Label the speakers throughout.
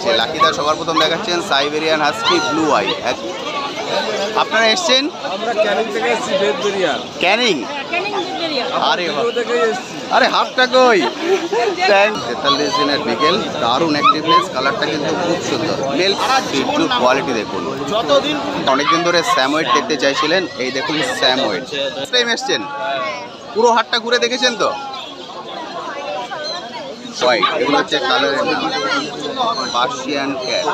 Speaker 1: কাছে লাকিদা সবার প্রথম দেখাচ্ছেন সাইবেরিয়ান হাস্কি ব্লু আই। আপনারা এসছেন?
Speaker 2: আমরা ক্যানিং থেকে এসেছি, বেদবেরিয়া।
Speaker 1: ক্যানিং? আরে আরে হাফটা কই। 43 দিনের বিকেল, দারুণ অ্যাক্টিভনেস, কালারটা কিন্তু খুব সুন্দর। মেল সিটজুর কোয়ালিটি দেখুন। অনেকদিন ধরে স্যামওয়েড দেখতে চাইছিলেন, এই দেখুন স্যামওয়েড। ফার্স্ট টাইম এসছেন? পুরো হাটটা ঘুরে দেখেছেন তো? হোয়াইট, এগুলো হচ্ছে কালারের নাম। পার্সিয়ান ক্যাট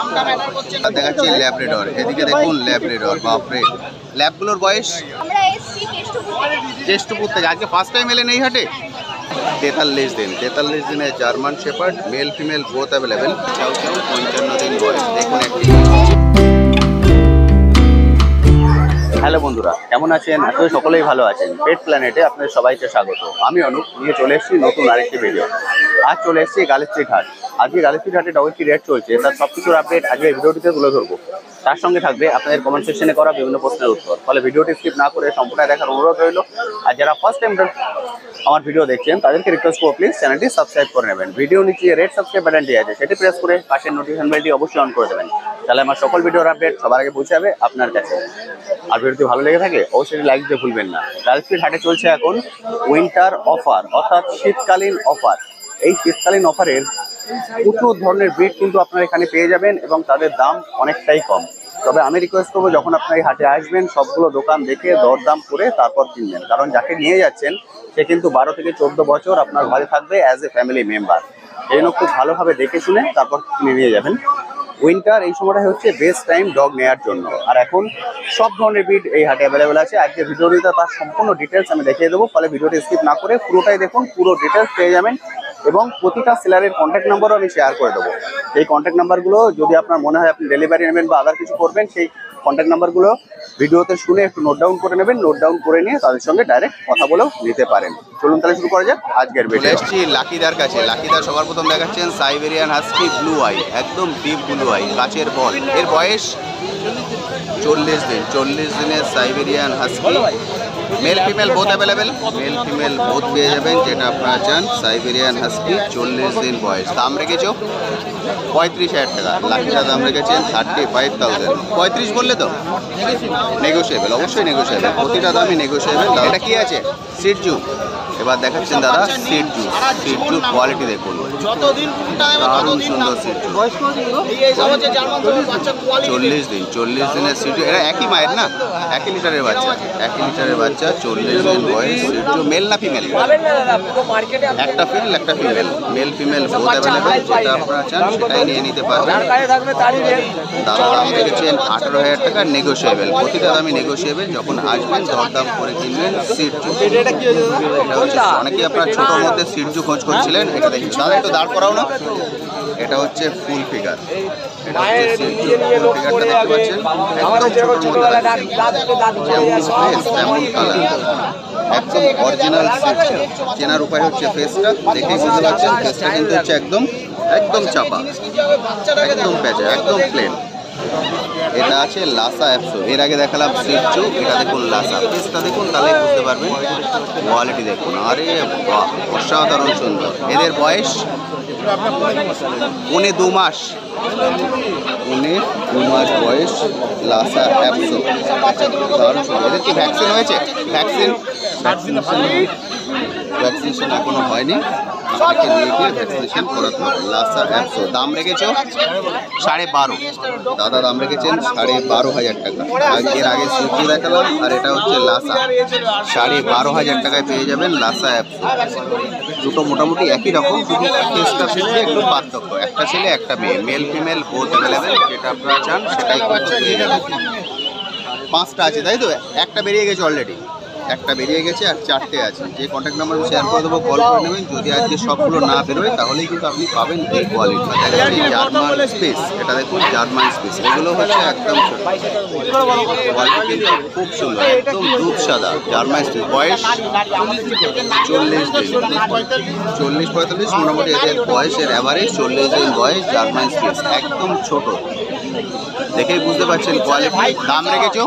Speaker 1: দেখাচ্ছি, ল্যাব্রাডর। এদিকে দেখুন ল্যাব্রাডর, বাপরে। ল্যাবগুলোর বয়স? টেস্টপুর থেকে। আজকে ফার্স্ট টাইম এলেন এই হাটে? 43 দিনে German shepherd, mail female both available. 55 দিন বয়স। দেখুন একটি। হ্যালো বন্ধুরা, কেমন আছেন? আসলে সকলেই ভালো আছেন। পেট প্ল্যানেটে আপনাদের সবাইকে স্বাগত। আমি অনুপ, নিয়ে চলে এসেছি নতুন আরেকটি ভিডিও। আজ চলে এসেছি গালি স্ট্রিট হাট। আজকে গালি স্ট্রিট হাটে ডগের কি রেট চলছে তার সব কিছুর আপডেট আজকে ভিডিওটিতে তুলে ধরবো। তার সঙ্গে থাকবে আপনাদের কমেন্ট সেকশনে করা বিভিন্ন প্রশ্নের উত্তর। ফলে ভিডিওটি স্কিপ না করে সম্পূর্ণ দেখার অনুরোধ রইল। আর যারা ফার্স্ট টাইম আমার ভিডিও দেখছেন তাদেরকে রিকোয়েস্ট করবো প্লিজ চ্যানেলটি সাবস্ক্রাইব করে নেবেন। ভিডিও নিচে রেড সাবস্ক্রাইব বাটনটি আছে, সেটি প্রেস করে পাশের নোটিফিকেশন বেলটি অবশ্যই অন করে দেবেন। তাহলে আমার সকল ভিডিওর আপডেট সবার আগে পৌঁছে যাবে আপনার কাছে। আর ভিডিওটি ভালো লেগে থাকে অবশ্যই লাইক দিতে ভুলবেন না। গালি স্ট্রিট হাটে চলছে এখন উইন্টার অফার, অর্থাৎ শীতকালীন অফার। এই শীতকালীন অফারের প্রচুর ধরনের ব্রিড কিন্তু আপনারা এখানে পেয়ে যাবেন এবং তাদের দাম অনেকটাই কম। তবে আমি রিকোয়েস্ট করবো যখন আপনার এই হাটে আসবেন সবগুলো দোকান দেখে দরদাম করে তারপর কিনবেন, কারণ যাকে নিয়ে যাচ্ছেন সে কিন্তু 12 থেকে 14 বছর আপনার ঘরে থাকবে অ্যাজ এ ফ্যামিলি মেম্বার। এই জন্য খুব ভালোভাবে দেখে শুনে তারপর কিনে নিয়ে যাবেন। উইন্টার এই সময়টা হচ্ছে বেস্ট টাইম ডগ নেওয়ার জন্য। আর এখন সব ধরনের ব্রিড এই হাটে অ্যাভেলেবেল আছে। আজকে ভিডিওটিতে তার সম্পূর্ণ ডিটেলস আমি দেখিয়ে দেবো, ফলে ভিডিওটি স্কিপ না করে পুরোটাই দেখুন, পুরো ডিটেলস পেয়ে যাবেন। এবং প্রতিটা সেলারের কন্ট্যাক্ট নাম্বারও আমি শেয়ার করে দেবো। এই কন্ট্যাক্ট নাম্বারগুলো যদি আপনার মনে হয় আপনি ডেলিভারি নেবেন বা আদার কিছু করবেন, সেই কন্ট্যাক্ট নাম্বারগুলো ভিডিওতে শুনে একটু নোট ডাউন করে নেবেন। নোট ডাউন করে নিয়ে তাদের সঙ্গে ডাইরেক্ট কথা বলেও নিতে পারেন। চলুন তাহলে শুরু করা যাক আজকের ভিডিও। এসেছি লাকিদার কাছে। লাকিদা সবার প্রথম দেখাচ্ছেন সাইবেরিয়ান হাস্কি ব্লু আই, একদম ডিপ ব্লু আই, কাচের বল। এর বয়স 40 দিন। 40 দিনের Siberian husky, mail female both available. Mail female both পেয়ে যাবেন যেটা আপনারা চান। সাইবেরিয়ান হাস্কি, 40 দিন বয়স। দাম রেখেছো 35,000 টাকা। লাকিদা দাম রেখেছেন 35,000। 35 বললে তো নেগোসিয়েবল, অবশ্যই নেগোসিয়েবল, প্রতিটা দামই নেগোসিয়েবল। এটা কি আছে? সিটজু। এবার দেখাচ্ছেন দাদা সিটজু। সিটজুর কোয়ালিটি দেখুন, দারুণ সুন্দর সিটজু। 40 দিনের সিটজু। এরা একই মায়ের না? 1 লিটারের বাচ্চা। 1 লিটারের বাচ্চা, 40 দিন বয়স। সিটজু মেল না ফিমেল? একটা ফিমেল একটা female. Mail female both available. যেটা আপনারা চান সেটাই নিয়ে নিতে পারবেন। দাদা দাম রেখেছেন 18,000 টাকা, নেগোসিয়েবল। প্রতিটা দামই নেগোসিয়েবল। যখন আসবেন দরদাম করে কিনবেন। সিটজু অনেকে আপনার ছোটোর মধ্যে সিটজু খোঁজ করছিলেন, এটা দেখুন। দাদা একটু দাঁড় করাও না। এটা হচ্ছে ফুল ফিগার। এটা হচ্ছে সিটজু ফুল ফিগারটা দেখতে পাচ্ছেন, একদম ছোটোর মধ্যে যেমন ফেস তেমন কালার, একদম অরিজিনাল সিটজু। চেনার উপায় হচ্ছে ফেসটা দেখেই বুঝতে পারছেন। ফেসটা কিন্তু হচ্ছে একদম একদম চাপা, একদম প্যাচা, একদম প্লেন। এটা আছে লাসা অ্যাপসো। এর আগে দেখালাম সিটজু, এটা দেখুন লাসা। ফেসটা দেখুন তাহলে বুঝতে পারবেন, কোয়ালিটি দেখুন। আরে বাহ, অসাধারণ সুন্দর। এদের বয়স 2 মাস। 2 মাস বয়স লাসা অ্যাপসো, দারুণ সুন্দর। এদের কি ভ্যাকসিন হয়েছে? ভ্যাকসিনেশন এখনো হয়নি, আপনাকে নিয়ে গিয়ে ভ্যাকসিনেশন করাতে হবে। লাসা অ্যাপসো দাম রেখেছো 12.5। দাদা দাম রেখেছেন 12,500 টাকা। এর আগে সিটজু দেখালাম, আর এটা হচ্ছে লাসা। 12,500 টাকায় পেয়ে যাবেন লাসা অ্যাপসো। দুটো মোটামুটি একই রকম, শুধু ফেসটা ফেসে একটু পার্থক্য। একটা ছেলে একটা মেয়ে, মেল ফিমেল বোথ অ্যাভেলেবেল। যেটা আপনারা চান সেটাই কিন্তু পেয়ে যাবেন। 5টা আছে তাই তো? একটা বেরিয়ে গেছে অলরেডি, একটা বেরিয়ে গেছে আর 4টে আছে। যে কন্ট্যাক্ট নাম্বার শেয়ার করে দেবো, কল করে নেবেন। যদি আজকে সবগুলো না বেরোয় তাহলেই কিন্তু আপনি পাবেন এই কোয়ালিটি। জার্মান স্পেস, এটা দেখুন জার্মান স্পেস। এগুলো হচ্ছে একদম কোয়ালিটি কিন্তু খুব সুন্দর, একদম দুধ সাদা জার্মান স্পেস। বয়স 40 দিন। 40-45 মোটামুটি এদের বয়সের অ্যাভারেজ 40 দিন বয়স। জার্মান স্পেস একদম ছোট, দেখেই বুঝতে পারছেন কোয়ালিটি। দাম রেখেছো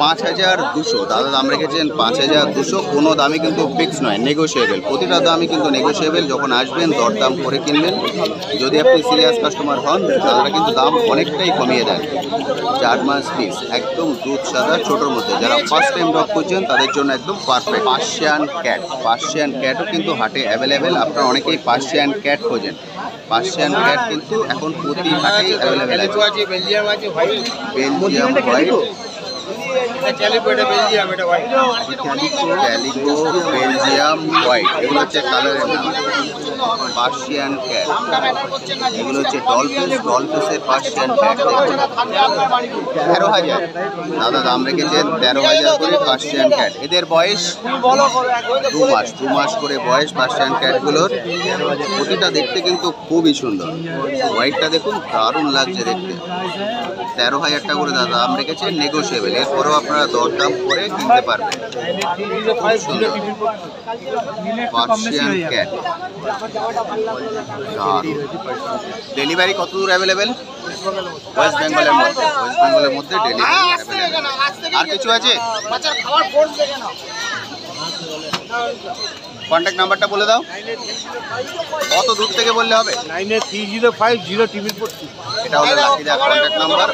Speaker 1: 5200। দাদা দাম রেখেছেন 5200। কোনো দামই কিন্তু ফিক্স নয়, নেগোশিয়েবল। প্রতিটা দামই কিন্তু নেগোশিয়েবল। যখন আসবেন দরদাম করে কিনবেন। যদি আপনি সিরিয়াস কাস্টমার হন তারা কিন্তু দাম অনেকটাই কমিয়ে দেন। জার্মান স্পিস একদম দুধ সাদা ছোটোর মধ্যে। যারা ফার্স্ট টাইম ডগ খুঁজছেন তাদের জন্য একদম পারফেক্ট। পার্সিয়ান ক্যাট, পার্সিয়ান ক্যাটও কিন্তু হাটে অ্যাভেলেবেল। আপনারা অনেকেই পার্সিয়ান ক্যাট খোঁজেন। পার্সিয়ান ক্যাট কিন্তু এখন প্রতি হাটেই অ্যাভেলেবেল আছে। Belgium white, calico Belgium white, এগুলো হচ্ছে কালারের নাম। পার্সিয়ান ক্যাট, এগুলো হচ্ছে ডলফিসের পার্সিয়ান ক্যাট। 13,000 দাদা দাম রেখেছেন 13,000 করে পার্সিয়ান ক্যাট। এদের বয়স 2 মাস করে বয়স পার্সিয়ান ক্যাটগুলোর। প্রতিটা দেখতে কিন্তু খুবই সুন্দর। হোয়াইটটা দেখুন দারুণ লাগছে দেখতে। 13,000 টাকা করে দাদা দাম রেখেছেন, নেগোশিয়েবল। এরপরেও আপনারা দরদাম করে কিনতে পারবেন। পার্সিয়ান ক্যাট ডেলিভারি কত দূর অ্যাভেলেবেল? ওয়েস্ট বেঙ্গলের মধ্যে, ওয়েস্ট বেঙ্গলের মধ্যে ডেলিভারি অ্যাভেলেবেল। আর কিছু আছে? কন্ট্যাক্ট নাম্বারটা বলে দাও। কত দূর থেকে বললে হবে?
Speaker 2: 930504।
Speaker 1: এটা হলো লাকিদা কন্ট্যাক্ট নাম্বার।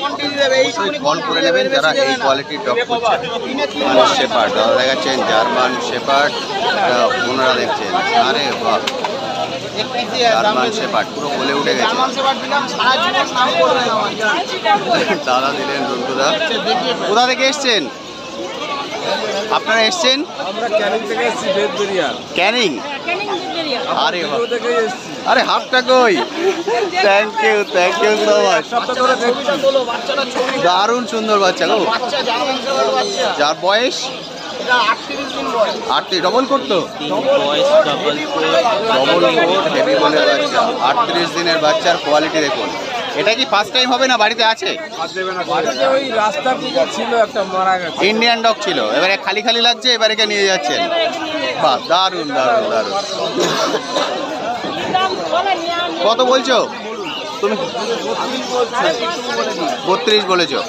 Speaker 1: অবশ্যই কল করে নেবেন যারা এই কোয়ালিটির ডগ খুঁজছেন। শেপার্ড দাদা দেখাচ্ছেন, জার্মান শেপার্ড ওনারা দেখছেন। আরে বাহ, জার্মান শেপার্ড পুরো বলে উঠে গেছে। দাদা দিলেন রন্টুদা। কোথা থেকে এসছেন আপনারা? এসছেন
Speaker 2: আমরা ক্যানিং থেকে এসেছি, বেদবেরিয়া।
Speaker 1: ক্যানিং? আরে বাহ,
Speaker 2: থেকে এসেছি।
Speaker 1: আরে হাফটা কই? Thank you so much. দারুণ সুন্দর বাচ্চা গো। যার বয়স 38, ডবল করতো ডবল কোট হেভি বলের বাচ্চা, 38 দিনের বাচ্চার কোয়ালিটি দেখুন। এটা কি ফার্স্ট টাইম হবে না বাড়িতে আছে?
Speaker 2: বাড়িতে ওই রাস্তার দিকে ছিল একটা, মারা গেছে।
Speaker 1: ইন্ডিয়ান ডগ ছিল, এবারে খালি খালি লাগছে, এবারে কে নিয়ে যাচ্ছেন? বাহ, দারুণ দারুণ দারুণ। কত বলছো তুমি? 32 বলেছো।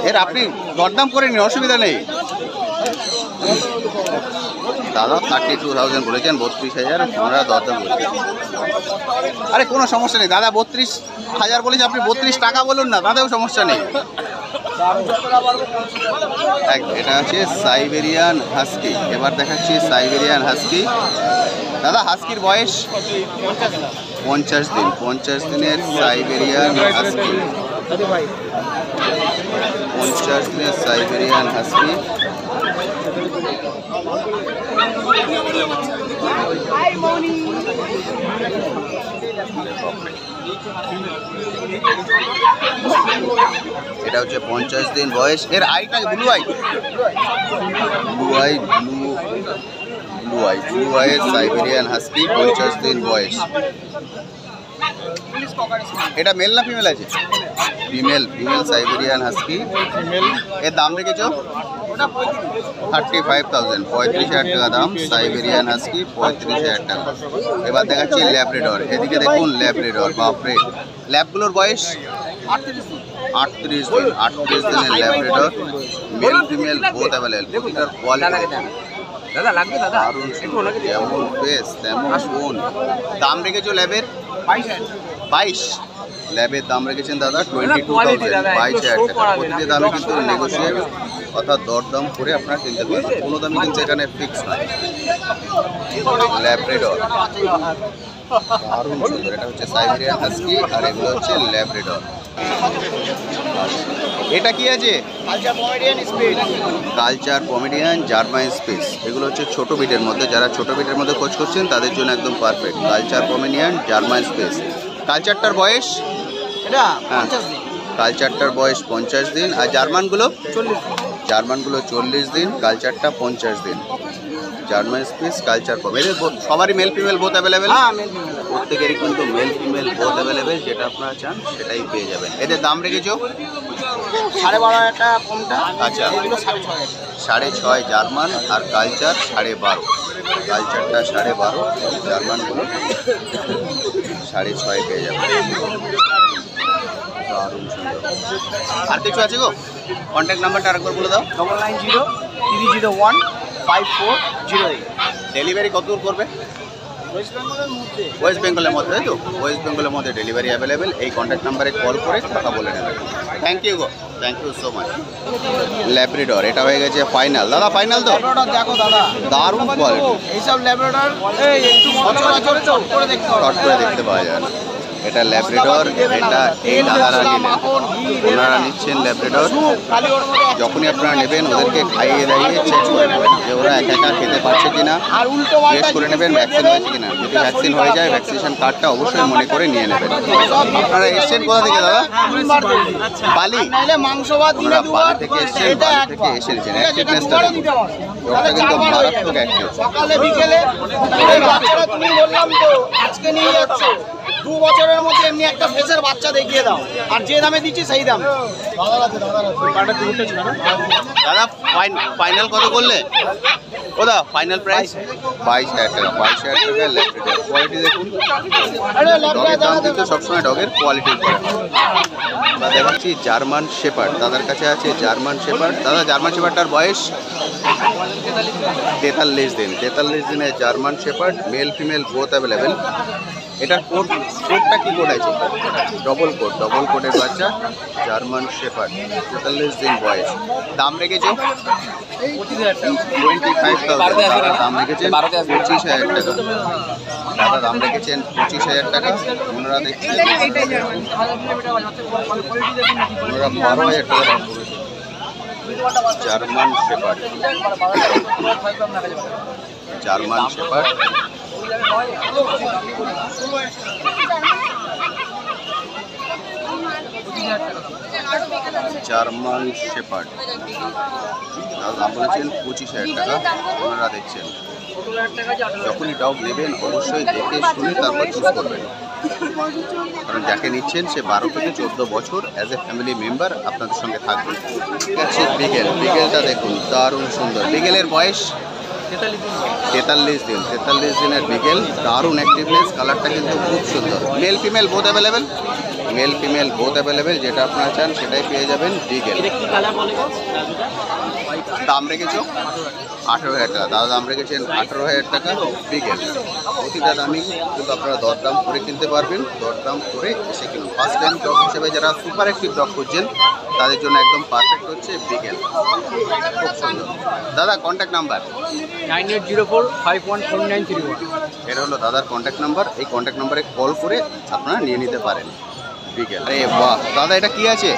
Speaker 1: এর আপনি দরদাম করে নিন, অসুবিধা নেই। দাদা 32,000 বলেছেন, 32,000 ওনারা দরদাম বলেছেন। আরে কোনো সমস্যা নেই দাদা, 32,000 বলেছে, আপনি 32 টাকা বলুন না, তাতেও সমস্যা নেই। এটা আছে সাইবেরিয়ান হাস্কি। এবার দেখাচ্ছি সাইবেরিয়ান হাস্কি। দাদা হাস্কির বয়স 50 দিন। 50 দিনের সাইবেরিয়ান হাস্কি। 50 দিনের সাইবেরিয়ান হাস্কি। এটা হচ্ছে 50 দিন বয়স। এর আইটা ব্লু আই, ব্লু আইয়ের সাইবেরিয়ান হাস্কি, 50 দিন বয়স। এটা মেল না ফিমেল আছে? Female Siberian husky. এর দাম রেখেছো 35,000, 35,000 টাকা দাম। সাইবেরিয়ান হাস্কি 35,000 টাকা। এবার দেখাচ্ছি ল্যাব্রাডর। এদিকে দেখুন ল্যাব্রাডর, বাপরে। ল্যাবগুলোর বয়স 38 দিন। 38 দিনের Labrador, male female both available. প্রতিটার কোয়ালিটি দারুণ সুন্দর, যেমন ফেস তেমন ফোন। দাম রেখেছো ল্যাবের 22। ল্যাবের দাম রেখেছেন দাদা 22,000, 22,000 টাকা। প্রতিটি দামে কিন্তু নেগোশিয়েবল, অর্থাৎ দরদাম করে আপনারা কিনতে পারবেন। কোনো দামই কিন্তু এখানে ফিক্স নয়। ল্যাব্রাডর দারুণ সুন্দর। এটা হচ্ছে সাইবেরিয়ান হাস্কি আর এগুলো হচ্ছে ল্যাব্রাডর। এটা কি আছে? Culture Pomeranian German spitz. এগুলো হচ্ছে ছোট বিটের মধ্যে। যারা ছোট বিটের মধ্যে খোঁজ করছেন তাদের জন্য একদম perfect. Culture Pomeranian German spitz. কালচারটার বয়স? হ্যাঁ, কালচারটার বয়স 50 দিন। আর জার্মানগুলো? জার্মানগুলো 40 দিন, কালচারটা 50 দিন। জার্মান স্পিস, কালচার পম। এদের সবারই মেল ফিমেল বোথ অ্যাভেলেবেল? প্রত্যেকেরই কিন্তু মেল ফিমেল বোথ অ্যাভেলেবেল। যেটা আপনারা চান সেটাই পেয়ে যাবেন। এদের দাম রেখেছো
Speaker 3: 12,500 টাকা কমটা।
Speaker 1: আচ্ছা, 6.5 জার্মান আর কালচার 12.5। কালচারটা 12.5, জার্মানগুলো 6.5 পেয়ে যাবেন। দারুণ সুন্দর। আর কিছু আছে গো? কন্ট্যাক্ট নাম্বারটা আরেকবার বলে দাও।
Speaker 3: 9903015408।
Speaker 1: ডেলিভারি কত দূর করবে? ওয়েস্ট বেঙ্গলের মধ্যে, তাই তো? ওয়েস্ট বেঙ্গলের মধ্যে ডেলিভারি অ্যাভেলেবেল। এই কন্ট্যাক্ট নাম্বারে কল করে কথা বলে নেবেন। থ্যাংক ইউ গো, thank you so much. Labrador, এটা হয়ে গেছে ফাইনাল। দাদা ফাইনাল তো?
Speaker 3: ল্যাব্রাডর দেখো দাদা,
Speaker 1: দারুণ কোয়ালিটি।
Speaker 3: এইসব ল্যাব্রাডর একটু সচরাচর চট করে দেখতে হবে,
Speaker 1: শর্ট করে দেখতে পাওয়া যায় না। এটা ল্যাব্রিডর, এটা এই দাদারা নিলেন, ওনারা নিচ্ছেন ল্যাব্রিডর।
Speaker 3: খালি ওর মধ্যে
Speaker 1: যখনই আপনারা নেবেন ওদেরকে খাইয়ে দাইয়ে চেক করে নেবেন যে ওরা একা একা খেতে পারছে কিনা,
Speaker 3: আর উল্টো
Speaker 1: টেস্ট করে নেবেন ভ্যাকসিন হয়েছে কিনা। যদি ভ্যাকসিন হয়ে যায় ভ্যাকসিনেশন কার্ডটা অবশ্যই মনে করে নিয়ে নেবেন। আপনারা এসছেন কোথা থেকে দাদা? বালি?
Speaker 3: নাইলে মাংস ভাত দিনে
Speaker 1: ওরা
Speaker 3: দুবার,
Speaker 1: বালি থেকে এসছেন,
Speaker 3: এটা
Speaker 1: বালি
Speaker 3: একবার।
Speaker 1: থেকে এসেছেন।
Speaker 3: ঠিক আছে, এটা
Speaker 1: অ্যাক্টিভনেসটা
Speaker 3: দুবারও
Speaker 1: দেখুন,
Speaker 3: দিতে পারো।
Speaker 1: লোকটা
Speaker 3: তাহলে
Speaker 1: কিন্তু
Speaker 3: চারবার হয়ে
Speaker 1: মারাত্মক
Speaker 3: যাবে।
Speaker 1: অ্যাক্টিভ।
Speaker 3: সকালে বিকেলে এই বাচ্চারা তুমি বললাম তো আজকে নিয়ে যাচ্ছে, 2 বছরের মধ্যে এমনি একটা ফেসের বাচ্চা দেখিয়ে দাও, আর যে দামে দিচ্ছি সেই দাম।
Speaker 1: দাদা ফাইনাল কত করলে? ও দা ফাইনাল প্রাইস 22,000 টাকা। 22,000 টাকা ল্যাব্রিডর। কোয়ালিটি দেখুন, ডগের দাম কিন্তু সবসময় ডগের কোয়ালিটির উপরে। আমরা দেখাচ্ছি জার্মান শেপার্ড, দাদার কাছে আছে জার্মান শেপার্ড। দাদা জার্মান শেপার্ডটার বয়স 43 দিন। 43 দিনে German shepherd, mail female both available. এটার কোডটা কি কোড আছে? ডবল কোডের বাচ্চা জার্মান শেপার্ড, 43 দিন বয়স। দাম রেখেছে 25,000। দাদা দাম রেখেছেন 25,000 টাকা। দাদা দাম রেখেছেন 25,000 টাকা। ওনারা দেখছেন ওনারা 12,000 টাকা দাম করেছেন। German shepherd, German shepherd. German shepherd দাম বলেছেন 25,000 টাকা। ওনারা দেখছেন যখনই ডগ নেবেন অবশ্যই দেখে শুনে তারপর চুজ করবেন, কারণ যাকে নিচ্ছেন সে 12 থেকে 14 বছর অ্যাজ এ ফ্যামিলি মেম্বার আপনাদের সঙ্গে থাকবে। ঠিক আছে, বিগেল, বিগেলটা দেখুন দারুণ সুন্দর। বিগেলের বয়স 43 দিন। 43 দিনের বিগেল, দারুণ অ্যাক্টিভনেস, কালারটা কিন্তু খুব সুন্দর। Mail female both available, mail female both available. যেটা আপনারা চান সেটাই পেয়ে যাবেন। বিগেল দাম রেখেছ 18,000 টাকা। দাদা দাম রেখেছেন 18,000 টাকা। বিগেল প্রতিটা দামই কিন্তু আপনারা দরদাম করে কিনতে পারবেন, দরদাম করে এসে কিনুন। ফার্স্ট টাইম ডগ হিসেবে যারা সুপার অ্যাক্টিভ ডগ খুঁজছেন তাদের জন্য একদম পারফেক্ট হচ্ছে বিগেল, খুব সুন্দর। দাদা কন্ট্যাক্ট নাম্বার
Speaker 2: 9804514931।
Speaker 1: এটা হলো দাদার কন্ট্যাক্ট নাম্বার। এই কন্ট্যাক্ট নাম্বারে কল করে আপনারা নিয়ে নিতে পারেন বিকেল। আরে বাহ দাদা, এটা কি আছে?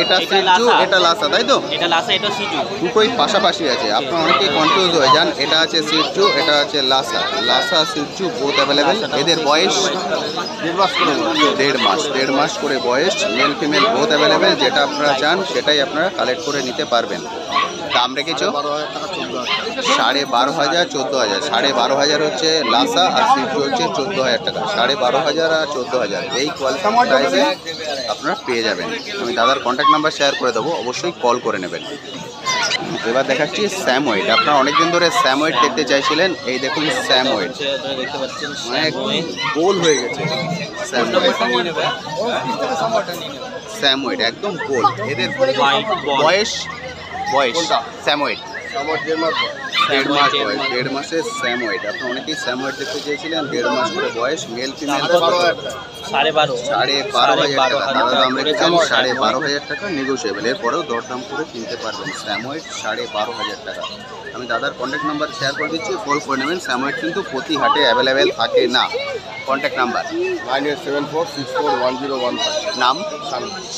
Speaker 1: এটা সিজু, এটা লাসা, তাই তো?
Speaker 4: এটা লাসা, এটা সিজু।
Speaker 1: দুটোই পাশাপাশি আছে, আপনারা অনেকেই কনফিউজ হয়ে যান। এটা আছে সিজু, এটা আছে লাসা। লাসা সিজু বোথ অ্যাভেলেবেল। এদের বয়স 1.5 মাস করে বয়স। Male female both available. যেটা আপনারা চান সেটাই আপনারা কালেক্ট করে নিতে পারবেন। দাম রেখেছ 12,500, 14,000। 12,500 হচ্ছে লাসা আর সিজু হচ্ছে 14,000 টাকা। 12,500 আর 14,000 এই কোয়ালিটি প্রাইসে আপনারা পেয়ে যাবেন। আমি দাদার কন্ট্যাক্ট নাম্বার শেয়ার করে দেবো, অবশ্যই কল করে নেবেন। এবার দেখাচ্ছি স্যামওয়েড। আপনারা অনেকদিন ধরে স্যামওয়েড দেখতে চাইছিলেন, এই দেখুন স্যামওয়েড,
Speaker 4: দেখতে পাচ্ছেন
Speaker 1: মানে গোল হয়ে গেছে স্যামওয়েড। স্যামওয়েড একদম গোল। এদের বয়স স্যামওয়েড 1.5 মাস বয়স। 1.5 মাসের স্যামওয়েড। আপনারা অনেকেই স্যামওয়েড দেখতে চেয়েছিলেন। 1.5 মাস করে বয়স। মেল ফিমেল 12,500 টাকা। দাদা দাম রেখেছেন 12,500 টাকা, নেগোসিয়েবল। এরপরেও দরদাম করে কিনতে পারবেন। স্যামওয়েড 12,500 টাকা। আমি দাদার কন্ট্যাক্ট নাম্বার শেয়ার করে দিচ্ছি, কল করে নেবেন। স্যামওয়েড কিন্তু প্রতি হাটে অ্যাভেলেবেল থাকে না। Contact number
Speaker 3: 9874641015।
Speaker 1: নাম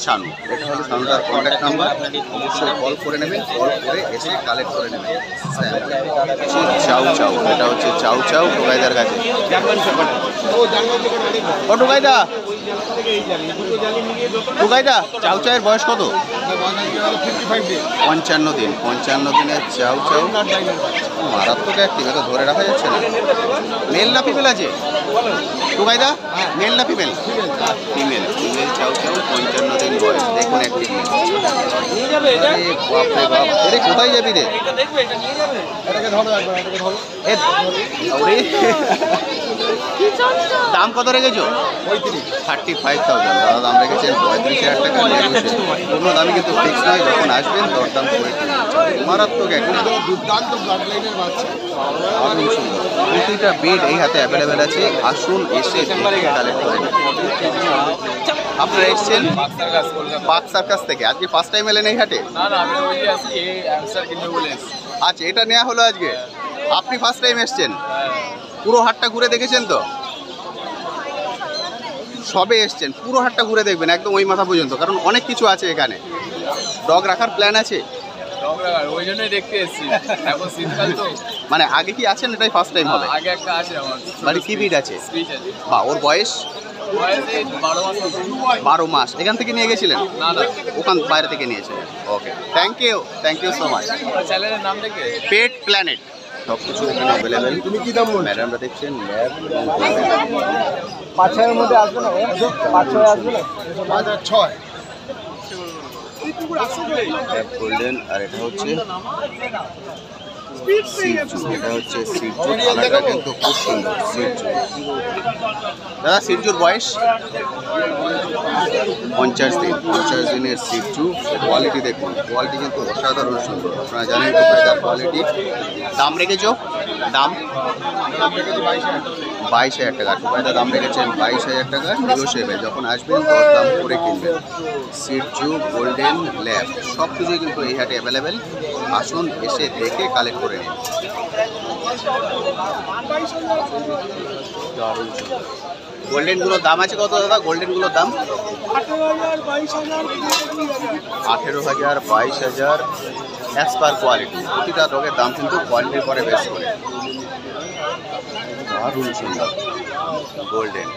Speaker 1: শানু। এটা হলো শানুদার কন্ট্যাক্ট নাম্বার, অবশ্যই কল করে নেবেন। কল করে এসে কালেক্ট করে নেবেন। চাউ চাউ, এটা হচ্ছে চাউ চাউ টোকাইদার কাছে। ও টোকাইদা টুকাইদা চাউ চাউয়ের বয়স কত? 55 দিন। 55 দিনের চাউ চাউ মারাত্মক অ্যাক্টিভ, তো ধরে রাখা যাচ্ছে না। মেল না ফিমেল আছে টুকাইদা? মেল না ফিমেল? ফিমেল। ফিমেল চাউ চাউ 55 দিন বয়স। দেখুন অ্যাক্টিভ। বাপরে বাপ, এরে কোথায় যাবি রে? দাম কত রেখেছো? 35,000। দাদা দাম রেখেছেন 35,000 টাকা। কোনো দামই কিন্তু ফিক্স নয়, যখন আসবেন দরদাম করে মারাত্মক একদম দুর্দান্ত ব্লাড লাইনের বাচ্চা। প্রতিটা বেড এই হাতে অ্যাভেলেবেল আছে, আসুন এসে কালেক্ট করেন। আপনারা এসছেন বাগ সার্কাস থেকে, আজকে ফার্স্ট টাইম এলেন এই হাটে? আচ্ছা, এটা নেওয়া হলো আজকে, আপনি ফার্স্ট টাইম এসছেন? পুরো হাটটা ঘুরে দেখেছেন তো? সবে এসছেন, পুরো হাটটা ঘুরে দেখবেন একদম ওই মাথা পর্যন্ত, কারণ অনেক কিছু আছে এখানে। ডগ রাখার প্ল্যান আছে?
Speaker 2: ওই জন্যই দেখতে এসেছি, এখন শীতকাল তো।
Speaker 1: মানে আগে কি আছেন, এটাই ফার্স্ট টাইম হবে?
Speaker 2: আগে একটা আছে আমার।
Speaker 1: মানে কি ব্রিড আছে?
Speaker 2: স্পিচ আছে।
Speaker 1: বা ওর বয়স?
Speaker 2: বয়স এই 12 মাস মতো।
Speaker 1: 12 মাস। এখান থেকে নিয়ে গেছিলেন?
Speaker 2: না না,
Speaker 1: ওখান বাইরে থেকে নিয়েছিলেন। ওকে, থ্যাংক ইউ সো মাচ।
Speaker 2: আমার চ্যানেলের নাম দেখে
Speaker 1: পেট প্ল্যানেট, সব কিছু এখানে অ্যাভেলেবেল। তুমি কি দাম বল? ম্যাডামরা দেখছেন ল্যাব
Speaker 3: 5-6 এর মধ্যে আসবে না? 5-6 আসবে না? 5-6
Speaker 1: ল্যাব গোল্ডেন। আর এটা হচ্ছে সিটজু। এটা হচ্ছে সিটজু, কালারটা কিন্তু খুব সুন্দর। সিটজু দাদা, সিটজুর বয়স 50 দিন। 50 দিনের সিটজু। কোয়ালিটি দেখুন, কোয়ালিটি কিন্তু অসাধারণ সুন্দর। আপনারা জানেন তো তার কোয়ালিটি। দাম রেখেছো? দাম 22,000 টাকা। টুকাইদা দাম রেখেছেন 22,000 টাকা। নেগোশিয়েবল, যখন আসবেন দরদাম করে কিনবেন। সিটজু, গোল্ডেন, ল্যাব সব কিছুই কিন্তু এই হাটে অ্যাভেলেবেল। আসুন এসে দেখে কালেক্ট করে নিন। গোল্ডেনগুলোর দাম আছে কত দাদা? গোল্ডেনগুলোর দাম 18,000, 22,000 অ্যাজ পার কোয়ালিটি। প্রতিটা ডগের দাম কিন্তু কোয়ালিটির পরে বেশ করে। দারুণ সুন্দর গোল্ডেন।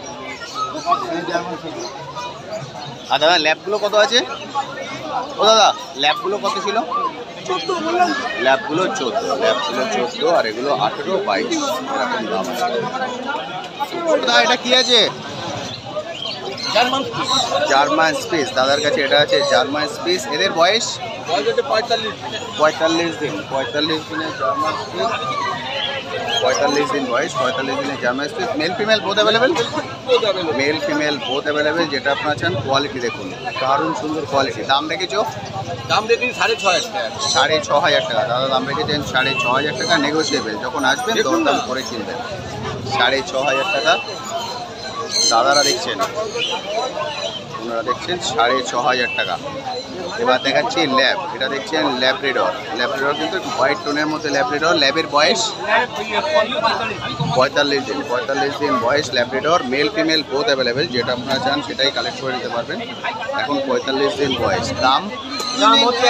Speaker 1: আর দাদা ল্যাবগুলো কত আছে? ও দাদা ল্যাবগুলো কত ছিল? ল্যাবগুলো 14। আর এগুলো 18, 22 এরকম দাম আছে। দাদা এটা কি আছে? German speech. দাদার কাছে এটা আছে জার্মান স্পিচ। এদের বয়স 45 দিন। 45 দিনের জার্মান স্পিচ, 45 দিন বয়স। 45 দিনের German speech. Mail female both available? Mail female both available. যেটা আপনার চান। কোয়ালিটি দেখুন, দারুণ সুন্দর কোয়ালিটি। দাম রেখেছো?
Speaker 2: দাম দেখি 6,500 টাকা।
Speaker 1: 6,500 টাকা। দাদা দাম রেখেছেন 6,500 টাকা। নেগোশিয়েবল, যখন আসবেন দরদাম করে কিনবেন। 6,500 টাকা। দাদারা দেখছেন, ওনারা দেখছেন 6,500 টাকা। এবার দেখাচ্ছি ল্যাব। এটা দেখছেন ল্যাব্রাডর। ল্যাব্রাডর কিন্তু হোয়াইট টোনের মধ্যে ল্যাব্রাডর। ল্যাবের বয়স 45 দিন। 45 দিন বয়স Labrador. Male female both available. যেটা আপনারা চান সেটাই কালেক্ট করে নিতে পারবেন। এখন 45 দিন বয়স। দাম
Speaker 3: হচ্ছে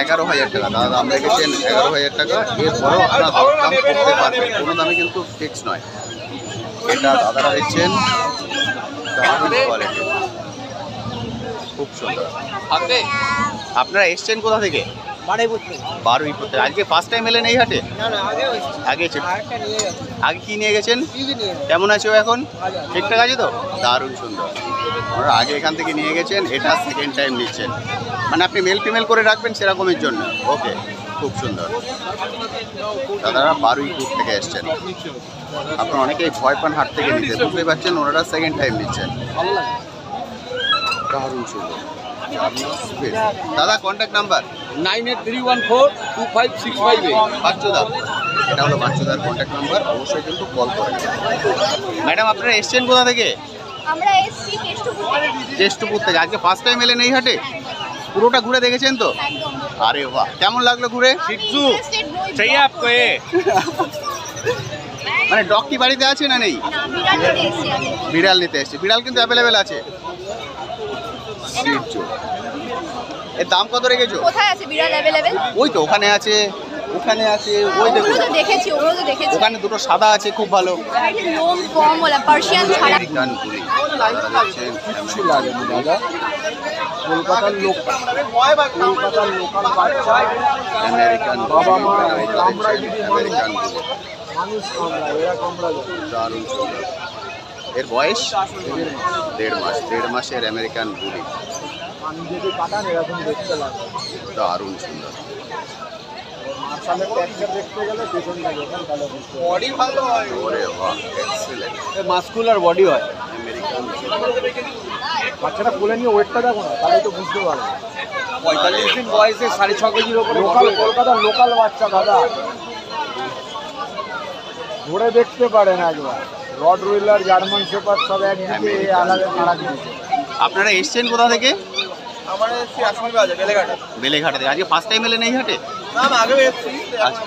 Speaker 1: 11,000 টাকা। দাদা দাম রেখেছেন 11,000 টাকা। এরপরেও আপনারা দরদাম করতে পারবেন, কোনো দামে কিন্তু ফিক্স নয়। এটা দাদারা দেখছেন দারুণ কোয়ালিটি, খুব সুন্দর। আপনারা এসছেন কোথা থেকে? বারুইপুর থেকে। আজকে ফার্স্ট টাইম এলেন এই হাটে? আগে আগে কি নিয়ে গেছেন? কেমন আছে ও এখন? ঠিকঠাক আছে তো? দারুণ সুন্দর। ওরা আগে এখান থেকে নিয়ে গেছেন, এটা সেকেন্ড টাইম নিচ্ছেন। মানে আপনি মেল ফিমেল করে রাখবেন সেরকমের জন্য। ওকে, খুব সুন্দর। দাদারা বারুইপুর থেকে এসছেন। আপনারা অনেকেই ভয় পান হাট থেকে নিতে, বুঝতে পারছেন ওনারা সেকেন্ড টাইম নিচ্ছেন। দারুণ সুন্দর। দাদা কন্ট্যাক্ট নাম্বার
Speaker 2: 9831425658।
Speaker 1: বাচ্চুদা, এটা হলো বাচ্চুদার কন্ট্যাক্ট নাম্বার। অবশ্যই কিন্তু কল করেন। ম্যাডাম আপনারা এসছেন কোথা থেকে?
Speaker 4: আমরা এসছি
Speaker 1: কেষ্টপুর থেকে। আজকে ফার্স্ট টাইম এলেন এই হাটে? পুরোটা ঘুরে দেখেছেন তো? আরে বাহ, কেমন লাগলো ঘুরে? মানে ডগ কি বাড়িতে আছে না নেই? বিড়াল নিতে এসছি। বিড়াল কিন্তু অ্যাভেলেবেল আছে। এর দাম কত রেখেছো?
Speaker 4: কোথায় আছে বিড়াল অ্যাভেলেবেল?
Speaker 1: ওই তো ওখানে আছে, ওখানে আছে ওই দেখুন,
Speaker 4: ওগুলো তো দেখেছি, ওগুলো তো দেখেছি।
Speaker 1: ওখানে দুটো সাদা আছে খুব ভালো।
Speaker 4: আর একটা লোম কম ওলা পার্সিয়ান ছাড়া।
Speaker 1: আমেরিকান বুলি
Speaker 2: কিছু লাগে না দাদা, কলকাতার লোক, কলকাতার লোকাল বাচ্চা
Speaker 1: আমেরিকান
Speaker 2: বাবা মা
Speaker 1: বুলি,
Speaker 2: কামড়ায় যদি
Speaker 1: আমেরিকান বুলি,
Speaker 2: মানুষ কামড়ায়, এরা কামড়ায় না।
Speaker 1: দারুণ সুন্দর। এর বয়স 1.5 মাস, 1.5 মাসের আমেরিকান বুলি,
Speaker 2: কান যদি কাটান এরকম দেখতে লাগে।
Speaker 1: দারুণ সুন্দর।
Speaker 2: মার্শালের টেক্সচার দেখতে গেলে পেছন লাগে, ওখানে ভালো বুঝতে হবে।
Speaker 3: বডি ভালো হয়।
Speaker 1: ওরে বাহ, এক্সেলেন্ট।
Speaker 2: মাস্কুলার বডি হয়।
Speaker 1: আমেরিকান
Speaker 2: বাচ্চাটা কোলে নিয়ে ওয়েটটা দেখো না, তাহলে তো বুঝতে পারবে।
Speaker 3: 45 দিন বয়সে 6.5 কেজির উপরে
Speaker 2: লোকাল, কলকাতার লোকাল বাচ্চা দাদা, ধরে দেখতে পারেন একবার। রড রুইলার, জার্মান শেপার্ড সব একদিকে, আলাদা আলাদা।
Speaker 1: আপনারা এসছেন কোথা থেকে?
Speaker 3: আমার এসছি আসমুল বাজার বেলেঘাটা।
Speaker 1: বেলেঘাটা থেকে। আজকে ফার্স্ট টাইম এলেন এই হাটে?
Speaker 3: না আমি আগেও এসছি।
Speaker 1: আচ্ছা।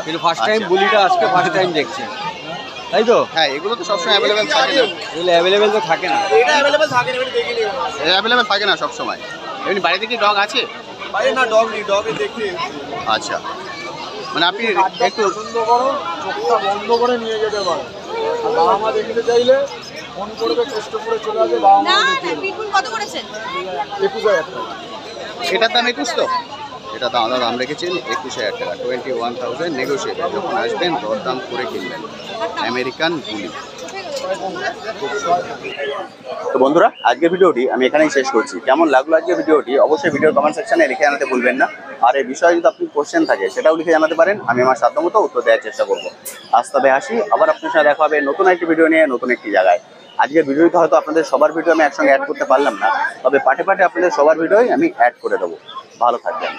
Speaker 2: কিন্তু ফার্স্ট টাইম
Speaker 1: আচ্ছা।
Speaker 2: বুলিটা আজকে ফার্স্ট টাইম দেখছি, তাই তো?
Speaker 1: হ্যাঁ, এগুলো তো সবসময় অ্যাভেলেবেল থাকে না।
Speaker 2: এগুলো অ্যাভেলেবেল তো থাকে না।
Speaker 3: এটা অ্যাভেলেবল থাকে না, এটা দেখে নিও।
Speaker 1: অ্যাভেলেবেল থাকে না সবসময়। এমনি বাড়িতে কি ডগ আছে?
Speaker 3: বাইরে না ডগ নেই, ডগে দেখতে এসছি।
Speaker 1: আচ্ছা, মানে আপনি একটু
Speaker 2: পছন্দ করো, চোখটা বন্ধ করে নিয়ে যেতে পারো। আর বাবা মা দেখতে চাইলে ফোন করবে, কষ্ট করে চলে আসবে, বাবা মা
Speaker 4: না না,
Speaker 2: দেখিয়ে দেবে।
Speaker 4: পিটবুল কত করেছেন?
Speaker 2: 21,000 টাকা।
Speaker 1: এটার দাম 21 তো? এটা দাম রেখেছেন 21,000 টাকা, 21,000 নেগোশিয়েবল। যখন আসবেন দরদাম করে কিনবেন। আমেরিকান বুলি। তো বন্ধুরা, আজকের ভিডিওটি আমি এখানেই শেষ করছি। কেমন লাগলো আজকের ভিডিওটি অবশ্যই ভিডিওর কমেন্ট সেকশনে লিখে জানাতে ভুলবেন না। আর এই বিষয়ে যদি আপনার কোশ্চেন থাকে সেটাও লিখে জানাতে পারেন, আমি আমার সাধ্যমতো উত্তর দেওয়ার চেষ্টা করবো। আজ তবে আসি, আবার আপনার সাথে দেখা হবে নতুন একটি ভিডিও নিয়ে, নতুন একটি জায়গায়। আজকের ভিডিওতে হয়তো আপনাদের সবার ভিডিও আমি একসঙ্গে অ্যাড করতে পারলাম না, তবে পার্টে পার্টে আপনাদের সবার ভিডিওই আমি অ্যাড করে দেবো। ভালো থাকবেন।